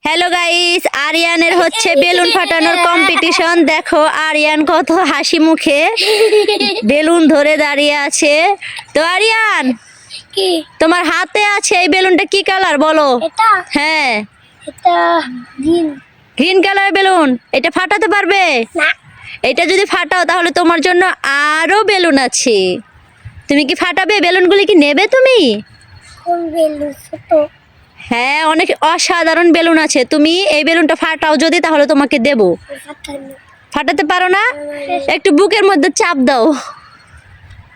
Hello guys, আরিয়ানের হচ্ছে balloon ফাটানোর competition. দেখো আরিয়ান কত হাসি মুখে বেলুন ধরে দাঁড়িয়ে আছে। তো আরিয়ান, কি তোমার হাতে আছে এই বেলুনটা কি কালার বলো? এটা হ্যাঁ, এটা গ্রিন গ্রিন কালার বেলুন। এটা ফাটাতে পারবে? না এটা যদি ফাটাও তাহলে তোমার জন্য আরো বেলুন আছে। তুমি কি ফাটাবে? বেলুনগুলি কি নেবে তুমি? কোন বেলুন ছোট হ্যাঁ, অনেক অসাধারণ বেলুন আছে। তুমি এই বেলুনটা ফাটাও যদি, তাহলে তোমাকে দেব। ফাটানো ফাটাতে পারো না? একটু বুকের মধ্যে চাপ দাও,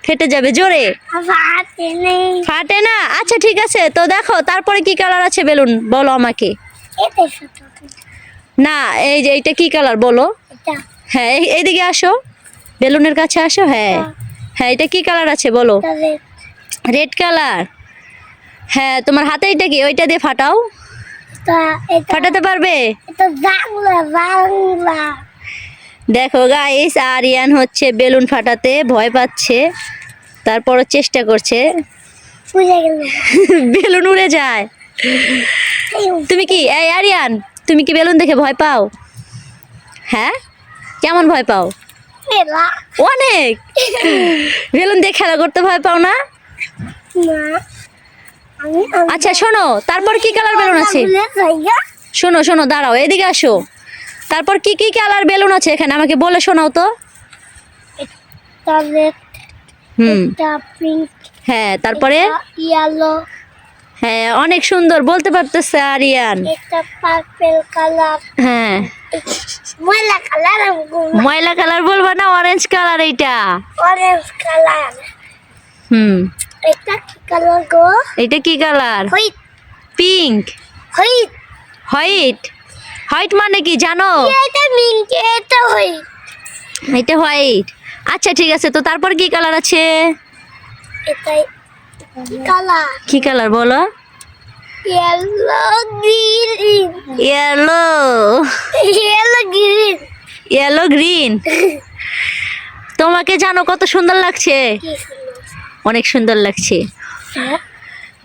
ফেটে যাবে। জোরে ফাটে নেই ফাটে না? আচ্ছা ঠিক আছে, তো দেখো তারপরে কি কালার আছে বেলুন বলো আমাকে। এটা ছোট না, এই যে এইটা কি কালার বলো? এটা হ্যাঁ, এইদিকে আসো, বেলুনের কাছে আসো। হ্যাঁ হ্যাঁ, এটা কি কালার আছে বলো? এটা red, রেড কালার। হ্যাঁ, তোমার হাতে এটা কি? ওইটা দিয়ে ফাটাও। এটা ফাটাতে পারবে? এটা বাংলা দেখো গাইস, আরিয়ান হচ্ছে বেলুন ফাটাতে ভয় পাচ্ছে, তারপরও চেষ্টা করছে। বুঝে গেল বেলুন উড়ে যায়। তুমি কি এই আরিয়ান, তুমি কি বেলুন দেখে ভয় পাও? হ্যাঁ, কেমন ভয় পাও? মেলা অনেক। বেলুন দিয়ে খেলা করতে ভয় পাও না? না আমি আচ্ছা শোনো, তারপর কি কালার বেলুন আছে? শোনো শোনো, দাঁড়াও, এদিকে আসো। তারপর কি কি কালার বেলুন আছে এখানে আমাকে বলে শোনাও তো। এটা red, হুম, এটা পিঙ্ক, হ্যাঁ, তারপরে ইয়েলো, হ্যাঁ, অনেক সুন্দর বলতে পারতেছে আরিয়ান। এটা পার্পল কালার, হ্যাঁ, ময়লা কালার, ময়লা কালার বলবা না, অরেঞ্জ কালার এইটা। Orange colour. হুম, এটা কি কালার গো? এটা কি colour? White pink. White white. White মানে কি জানো? এটা পিঙ্ক, এটা হোয়াইট, এটা হোয়াইট। আচ্ছা ঠিক আছে, তো তারপর কি কালার আছে? এটাই কালার কি কালার বলো? Yellow green, yellow. Yellow green. Yellow green. তোমাকে জানো কত সুন্দর লাগছে? কি সুন্দর। অনেক সুন্দর লাগছে। হ্যাঁ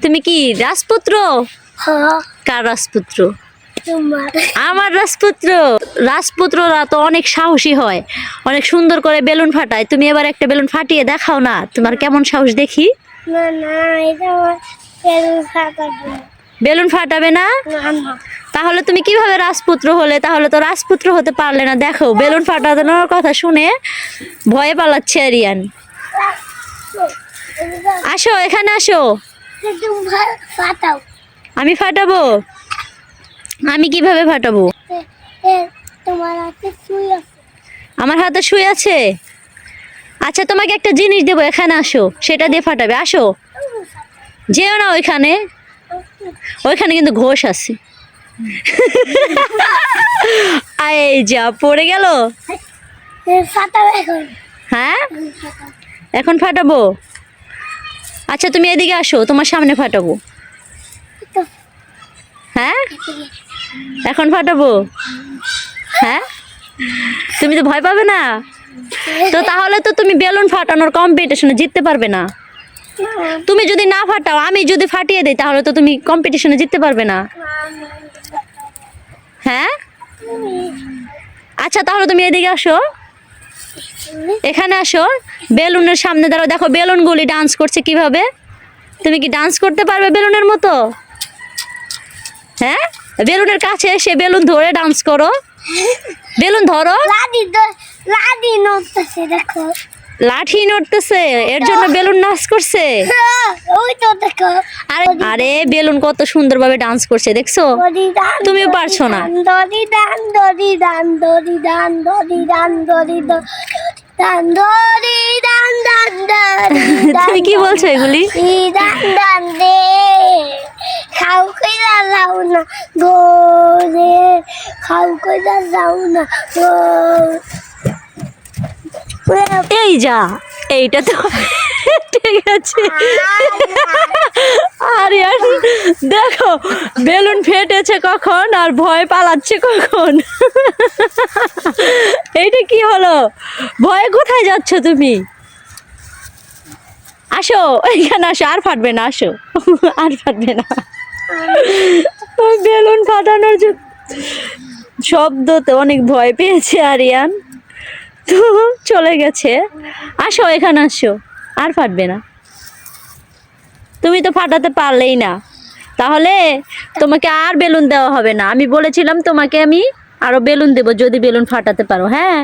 তুমি কি রাজপুত্র? হ্যাঁ, কার রাজপুত্র? তোমার আমার রাজপুত্র। রাজপুত্ররা তো অনেক সাহসী হয়, অনেক সুন্দর করে বেলুন ফাটায়। তুমি এবার একটা বেলুন ফাটিয়ে দেখাও না, তোমার কেমন সাহস দেখি। না না, এটা আমার বেলুন ফাটাবো বেলুন ফাটাবে না? না না। তাহলে তুমি কিভাবে রাজপুত্র হলে? তাহলে তো রাজপুত্র হতে পারলে না। দেখো বেলুন ফাটানোর কথা শুনে ভয়ে পালাচ্ছে আরিয়ান। আসো, এখানে আসো। তুমি ফাটাও। আমি ফাটাবো? আমি কিভাবে ফাটাবো? তোমার হাতে সুই আছে? আমার হাতে সুই আছে? আচ্ছা তোমাকে একটা জিনিস দেবো, এখানে আসো, সেটা দিয়ে ফাটাবে। আসো, যেও না ওইখানে, ওইখানে কিন্তু ঘোষ আছে। এই যা পড়ে গেল। ফাটাও এখন। হ্যাঁ, এখন ফাটাবো? আচ্ছা তুমি এদিকে আসো, তোমার সামনে ফাটাবো। হ্যাঁ, এখন ফাটাবো। হ্যাঁ, তুমি তো ভয় পাবে না? তো তাহলে তো তুমি বেলুন ফাটানোর কম্পিটিশনে জিততে পারবে না। তুমি যদি না ফাটাও, আমি যদি ফাটিয়ে দিই, তাহলে তো তুমি কম্পিটিশনে জিততে পারবে না। হ্যাঁ, আচ্ছা তাহলে তুমি এদিকে আসো, এখানে আসো, বেলুনের সামনে দাঁড়াও। দেখো বেলুনগুলি ডান্স করছে কিভাবে। তুমি কি ডান্স করতে পারবে বেলুনের মতো? হ্যাঁ, বেলুনের কাছে এসে বেলুন ধরে ডান্স করো। বেলুন ধরো। লাদি নড়তেছে দেখো। লাঠি নড়তেছে, এর জন্য বেলুন নাচ করছে। ওই তো দেখো। আরে আরে, বেলুন কত সুন্দরভাবে ডান্স করছে, দেখছো? দড়ি দান, তুমিও পারছো না। দড়ি দান, দড়ি দান, দড়ি দান, দড়ি দান, দড়ি দান, দড়ি দান, দান, দড়ি দান। তুমি কি বলছো এগুলি? দড়ি দান, দান দে। খাও কইরা যাও না গো রে, খাও কইরা যাও না গো। এই যা, এইটা তো ঠিক আছে। আরে আর দেখো বেলুন ফেটেছে কখন আর ভয় পালাচ্ছে কখন। এইটা কি হলো? ভয়ে কোথায় যাচ্ছ তুমি? আসো, এখানে আসো, আর ফাটবে না, আসো, আর ফাটবে না। বেলুন ফাটানোর জন্য শব্দতে অনেক ভয় পেয়েছে আরিয়ান, তো চলে গেছে। আসো এখানে আসো, আর ফাটবে না। তুমি তো ফাটাতে পারলেই না, তাহলে তোমাকে আর বেলুন দেওয়া হবে না। আমি বলেছিলাম তোমাকে আমি আরো বেলুন দেবো যদি বেলুন ফাটাতে পারো। হ্যাঁ,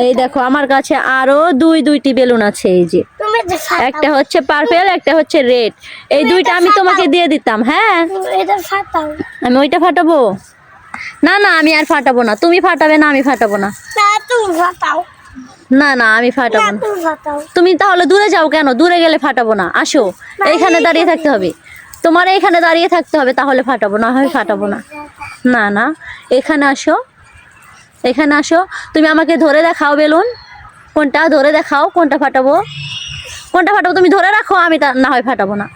এই দেখো আমার কাছে আরো দুইটি বেলুন আছে। এই যে তুমি এটা ফাটাও। একটা হচ্ছে পার্পল, একটা হচ্ছে রেড। এই দুইটা আমি তোমাকে দিয়ে দিতাম। হ্যাঁ, তুমি এটা ফাটাও। আমি ওইটা ফাটাবো না। না আমি আর ফাটাবো না, তুমি ফাটাবে না, আমি ফাটাবো না। না তুমি ফাটাও। না না আমি না ফাটাবো না। তুমি ফাটাও। তুমি তাহলে দূরে যাও কেন? দূরে গেলে ফাটাবো না। আসো, এইখানে দাঁড়িয়ে থাকতে হবে। তোমার এইখানে দাঁড়িয়ে থাকতে হবে, তাহলে ফাটাবো, না হয় ফাটাবো না। না না, এখানে আসো, এখানে আসো। তুমি আমাকে ধরে দেখাও বেলুন কোনটা, ধরে দেখাও কোনটা ফাটাবো, কোনটা ফাটাবো। তুমি ধরে রাখো, আমি না হয় ফাটাবো না।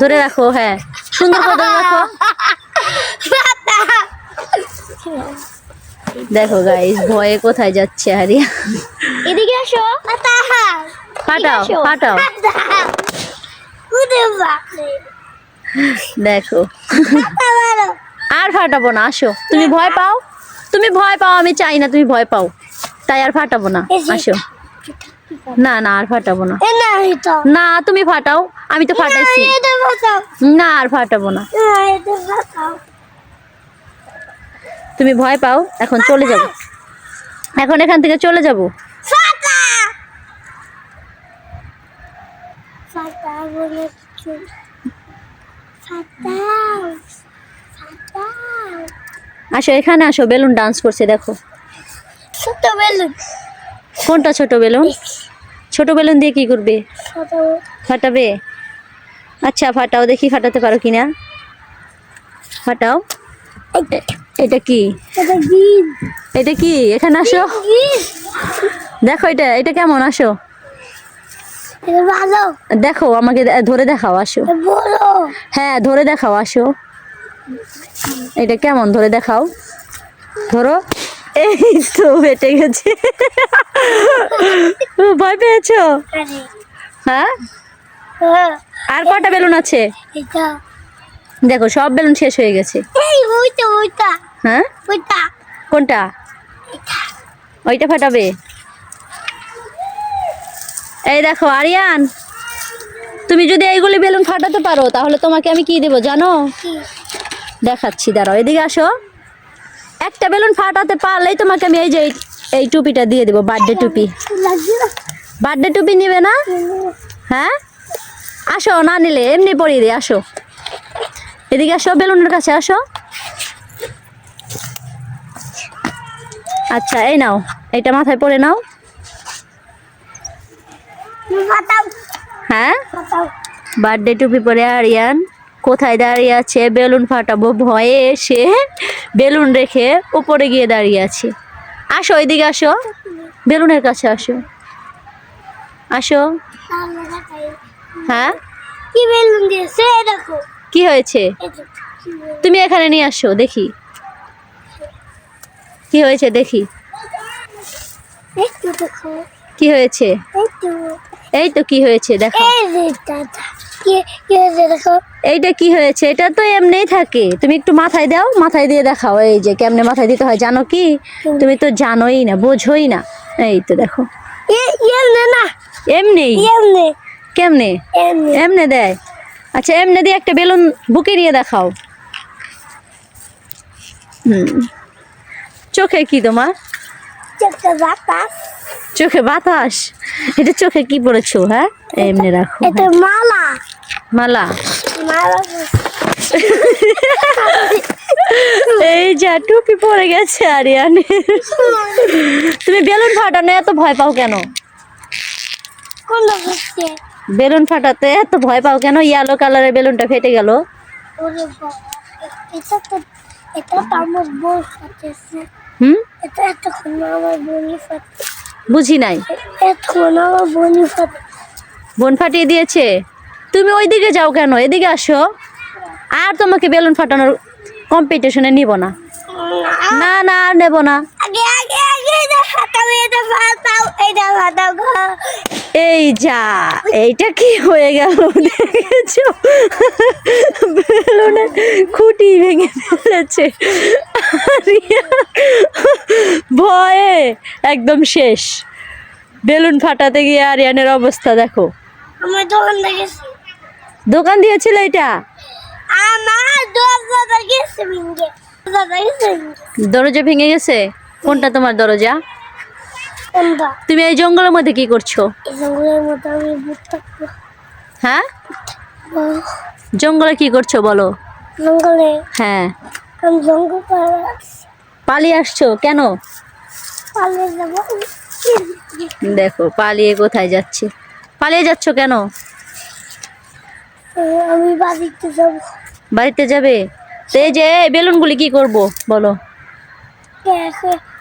ধরে রাখো, হ্যাঁ সুন্দর করে ধরে রাখো। দেখো গাইস, ভয়ে কোথায় যাচ্ছে হারিয়া। এদিকে আসো, ফাটাও ফাটাও। দেখো আর ফাটাবো না। আসো, তুমি ভয় পাও, তুমি ভয় পাও, আমি চাই না তুমি ভয় পাও, তাই আর ফাটাবো না। আসো, না না আর ফাটাবো না। না তুমি ফাটাও, আমি তো ফাটাইছি। না আর ফাটাবো না। তুমি ভয় পাও, এখন চলে যাব, এখন এখান থেকে চলে যাব। আসো এখানে আসো, বেলুন ডান্স করছে দেখো। ছোট বেলুন। কোনটা ছোট বেলুন? ছোট বেলুন দিয়ে কি করবে? ফাটাবে? আচ্ছা ফাটাও দেখি, ফাটাতে পারো কিনা, ফাটাও। এটা কি? এটা কি? এখানে আসো, দেখো এটা এটা কেমন। আসো ভালো দেখো, আমাকে ধরে দেখাও। আসো, বলো। হ্যাঁ ধরে দেখাও। আসো, এটা কেমন ধরে দেখাও, ধরো। এই তো বেটে গেছে। ভয় পেয়েছো? হ্যাঁ, আর কটা বেলুন আছে? এটা দেখো সব বেলুন শেষ হয়ে গেছে। এই ওইটা হ্যাঁ, কোনটা? ওইটা ফাটাবে? এই দেখো আরিয়ান, তুমি যদি এইগুলি বেলুন ফাটাতে পারো তাহলে তোমাকে আমি কি দেবো জানো? দেখাচ্ছি, দাঁড়াও এদিকে আসো। একটা বেলুন ফাটাতে পারলেই তোমাকে আমি এই যে এই টুপিটা দিয়ে দেবো, বার্থডে টুপি। বার্থডে টুপি নিবে না? হ্যাঁ আসো, না নিলে এমনি পরিয়ে দিই। আসো এদিকে আসো, বেলুনের কাছে আসো। আচ্ছা এই নাও, এটা মাথায় পরে নাও। হ্যাঁ, বার্থডে টুপি পরে আরিয়ান কোথায় দাঁড়িয়ে আছে? বেলুন ফাটাবো ভয়ে এসে বেলুন রেখে উপরে গিয়ে দাঁড়িয়ে আছে। আসো এদিকে আসো, বেলুনের কাছে আসো, আসো। হ্যাঁ, কি বেলুন দিয়েছে দেখো। কি হয়েছে? তুমি এখানে নিয়ে আসো দেখি কি হয়েছে, দেখি একটু দেখো। কি হয়েছে। একটু এই তো কি হয়েছে দেখো। এই যে দাদা কি কি হয়েছে দেখো। এইটা কি হয়েছে? এটা তো এমনিই থাকে, তুমি একটু মাথায় দাও, মাথায় দিয়ে দেখাও। এই যে কেমনে মাথায় দিতে হয় জানো কি? তুমি তো জানোই না, বোঝোই না। এই তো দেখো, এমনে না, এমনি। এমনে কেমনে? এমনে এমনে দেয়? আচ্ছা এমনি দিয়ে একটা বেলুন বুকে নিয়ে দেখাও। চোখে কি তোমার? চোখে বাতাস। চোখে বাতাস? এটা চোখে কি পড়েছো? হ্যাঁ এমনি রাখো। এটা মালা। মালা? মালা এই যা টুপি পড়ে গেছে আরিয়ান। তুমি বেলুন ফাটানো এত ভয় পাও কেন? কোন হচ্ছে? বেলুন ফাটাতে এত ভয় পাও কেন? ইয়েলো কালারের বেলুনটা ফেটে গেল। ওরে বাবা, এটা তো আমার বোন ফাটেছে। এটা এতক্ষণ আমার বোনই ফাটে। বুঝি নাই। এতক্ষণ আমার বোনই ফাটে। বোন ফাটিয়ে দিয়েছে? তুমি ওইদিকে যাও কেন? এদিকে আসো। আর তোমাকে বেলুন ফাটানোর কম্পিটিশনে নিব না। না না আর নেব না। আগে আগে আগে এটা ফাটাও, এটা ফাটাও, এটা ফাটাও গো। এই যা, এইটা কি হয়ে গেল দেখেছো? বেলুনের খুঁটি ভেঙে ফেলেছে। একদম শেষ। বেলুন ফাটাতে গিয়ে আরিয়ানের অবস্থা দেখো। আমার দোকান দেখেছি, দোকান দিয়েছিল এটা? আমার দরজা গেছে ভেঙে, দরজা গেছে ভেঙে। দরজা ভেঙে গেছে? কোনটা তোমার দরজা? কোনটা? তুমি এই জঙ্গলের মধ্যে কি করছো? এই জঙ্গলের মধ্যে আমি ভূত থাকবো। হ্যাঁ, জঙ্গলে কি করছো বলো? জঙ্গলে হ্যাঁ, আমি জঙ্গল পাড়ে আছি। পালিয়ে আসছো কেন? পালিয়ে যাবো। দেখো পালিয়ে কোথায় যাচ্ছে। পালিয়ে যাচ্ছ কেন? আমি বাড়িতে যাবো। বাড়িতে যাবে? তো এই যে এই বেলুনগুলি কি করব বলো?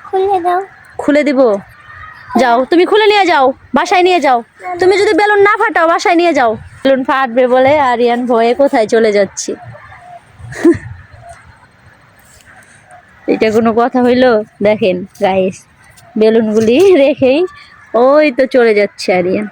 খুলে দাও। খুলে দিব? যাও তুমি খুলে নিয়ে যাও, বাসায় নিয়ে যাও। তুমি যদি বেলুন না ফাটাও বাসায় নিয়ে যাও। বেলুন ফাটবে বলে আরিয়ান ভয়ে কোথায় চলে যাচ্ছে। এটা কোনো কথা হইলো? দেখেন গাইস, বেলুনগুলি রেখেই ওই তো চলে যাচ্ছে আরিয়ান।